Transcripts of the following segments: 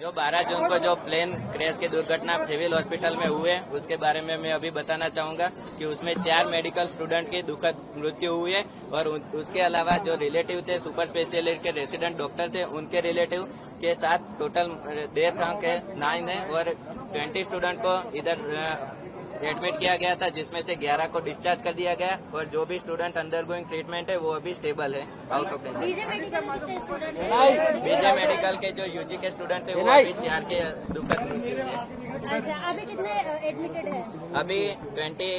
जो 12 जून को जो प्लेन क्रैश की दुर्घटना सिविल हॉस्पिटल में हुए उसके बारे में मैं अभी बताना चाहूंगा कि उसमें 4 मेडिकल स्टूडेंट की दुखद मृत्यु हुई है और उसके अलावा जो रिलेटिव थे सुपर स्पेशलिस्ट के रेसिडेंट डॉक्टर थे उनके रिलेटिव के साथ टोटल डेथ अंक 9 है और 20 स्टूडेंट को इधर एडमिट किया गया था जिसमें से 11 को डिस्चार्ज कर दिया गया और जो भी स्टूडेंट अंडर गोइंग ट्रीटमेंट है वो अभी स्टेबल है आउट ऑफ बीजे मेडिकल के जो यूजी के स्टूडेंट थे वो अभी 4 के दुखद मृत्यु है। अच्छा, अभी कितने एडमिटेड है? अभी 20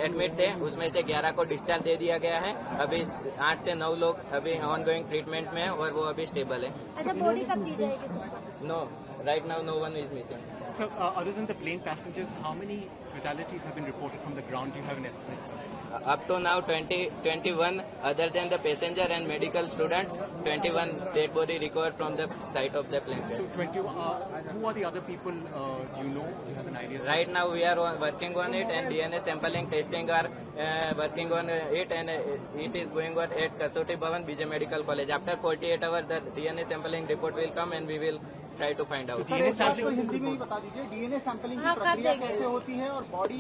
एडमिट थे उसमें से 11 को डिस्चार्ज दे दिया गया है। अभी 8 से 9 लोग अभी ऑन गोइंग ट्रीटमेंट में है और वो अभी स्टेबल है। अच्छा, बॉडी कब दी जाएगी? No, right now no one is missing. So, other than the plane passengers, how many fatalities have been reported from the ground? Do you have an estimate, sir? Up to now 21 other than the passenger and medical students, 21 dead body recovered from the site of the plane crash. So 20, who are the other people, do you know? Do you have an idea? Right now we are working on it and DNA sampling testing are working on it and it is going on at Kasoti Bhavan, BJ Medical College. After 48 hours the DNA sampling report will come and we will try to find out. DNA sampling Hindi में ही बता दीजिए, DNA sampling की प्रक्रिया कैसे होती है और body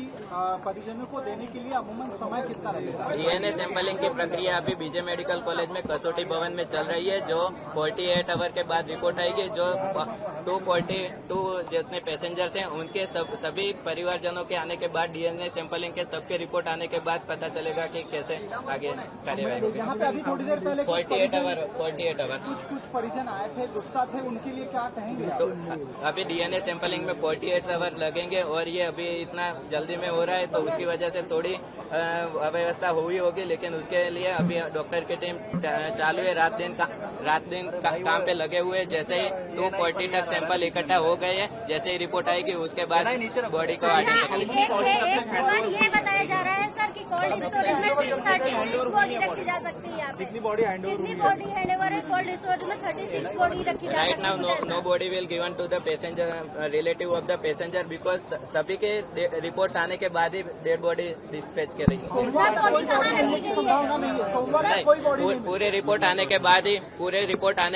परिजनों को देने के लिए अमूमन समय कितना लगेगा? डीएनए सैंपलिंग की प्रक्रिया अभी बीजे मेडिकल कॉलेज में कसौटी भवन में चल रही है जो 48 आवर के बाद रिपोर्ट आएगी। जो 242 जितने पैसेंजर थे उनके सभी परिवारजनों के आने के बाद डीएनए सैंपलिंग के सबके रिपोर्ट आने के बाद पता चलेगा कि कैसे आगे कार्यवाही होगी। यहाँ पे अभी थोड़ी देर पहले 48 आवर कुछ परिजन आए थे, गुस्सा थे, उनके लिए क्या कहेंगे? तो अभी डीएनए सैंपलिंग में 48 आवर लगेंगे और ये अभी इतना जल्दी में हो रहा है तो उसकी वजह से थोड़ी अव्यवस्था हुई होगी, लेकिन उसके लिए अभी डॉक्टर की टीम चालू है। रात दिन काम पे लगे हुए। जैसे ही 240 तक सैंपल इकट्ठा हो गए हैं, जैसे ही रिपोर्ट आएगी उसके बाद बॉडी को ये बताया जा रहा है सर कि कोल्ड स्टोरेज में 36 बॉडी रखी जा सकती है। कितनी बॉडी हैंड ओवर है? कोल्ड स्टोरेज में 36 बॉडी रखी जा सकती है। Right now no body will given to the passenger relative of the passenger because सभी के रिपोर्ट्स आने के बाद ही डेड बॉडी डिस्पैच कर रही है। पूरे रिपोर्ट आने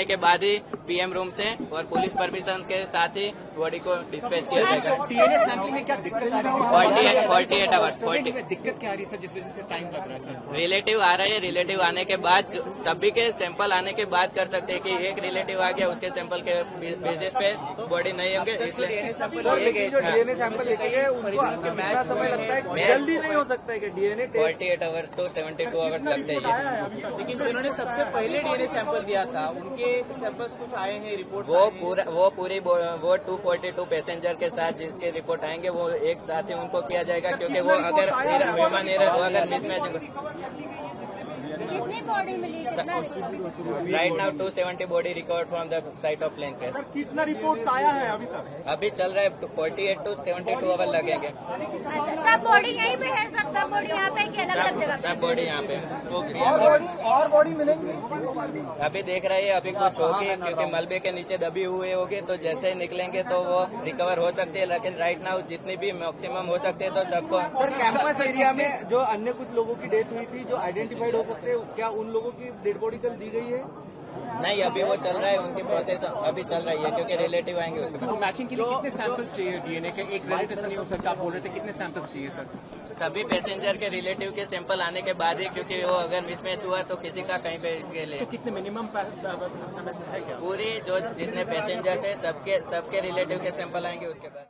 के बाद ही पीएम रूम से और पुलिस परमिशन के साथ ही बॉडी को डिस्पैच किया जाएगा। डीएनए सैंपलिंग में क्या दिक्कत आ रही है? 48 आवर्स दिक्कत क्या आ रही है सर, जिस वजह से टाइम लग रहा है सर? रिलेटिव आ रहे हैं, रिलेटिव आने के बाद सभी के सैंपल आने के बाद कर सकते हैं कि एक रिलेटिव आ गया उसके सैंपल के बेसिस पे बॉडी नहीं होंगे, इसलिए जो डीएनए सैंपल लेके गए उनको कितना समय लगता है? जल्दी नहीं हो सकता है कि डीएनए 48 आवर्स तो 72 आवर्स लगते हैं। लेकिन जिन्होंने सबसे पहले डीएनए सैंपल दिया था उनके सैंपल्स कुछ आए हैं रिपोर्ट? वो 242 पैसेंजर के साथ जिसके रिपोर्ट आएंगे वो एक साथ ही उनको किया जाएगा, क्योंकि वो अगर ह्यूमन एरर अगर मिसमैच। कितनी बॉडी मिली? Right now 270 body recovered from the site of plane crash. कितना रिपोर्ट आया है अभी तक? अभी चल रहा है 48 to 72 आवर लगेंगे। अच्छा, सब बॉडी यहीं पे है? सब बॉडी यहाँ पे कि अलग अलग जगह? सब बॉडी यहाँ पे। और बॉडी मिलेंगी? अभी देख रहे हैं, अभी कुछ होगी क्योंकि मलबे के नीचे दबी हुए होगी, तो जैसे ही निकलेंगे तो वो रिकवर हो सकती है, लेकिन राइट नाउ जितनी भी मैक्सिमम हो सकते हैं तो सबको। सर, कैंपस एरिया में जो अन्य कुछ लोगों की डेथ हुई थी जो आइडेंटिफाइड हो सकते हैं, क्या उन लोगों की डेड बॉडी कल दी गई है? नहीं, अभी वो चल रहा है, उनकी प्रोसेस अभी चल रही है क्योंकि रिलेटिव आएंगे उसके बाद। मैचिंग के लिए कितने सैंपल्स चाहिए डीएनए के? एक रिलेटिव से नहीं हो सकता, आप बोल रहे थे, कितने सैंपल्स चाहिए सर? सभी पैसेंजर के रिलेटिव के सैंपल आने के बाद ही, क्योंकि वो अगर मिसमैच हुआ तो किसी का कहीं पे इसके लिए। तो कितने मिनिमम समय है क्या? पूरी जो जितने पैसेंजर थे सबके रिलेटिव के सैंपल आएंगे उसके बाद।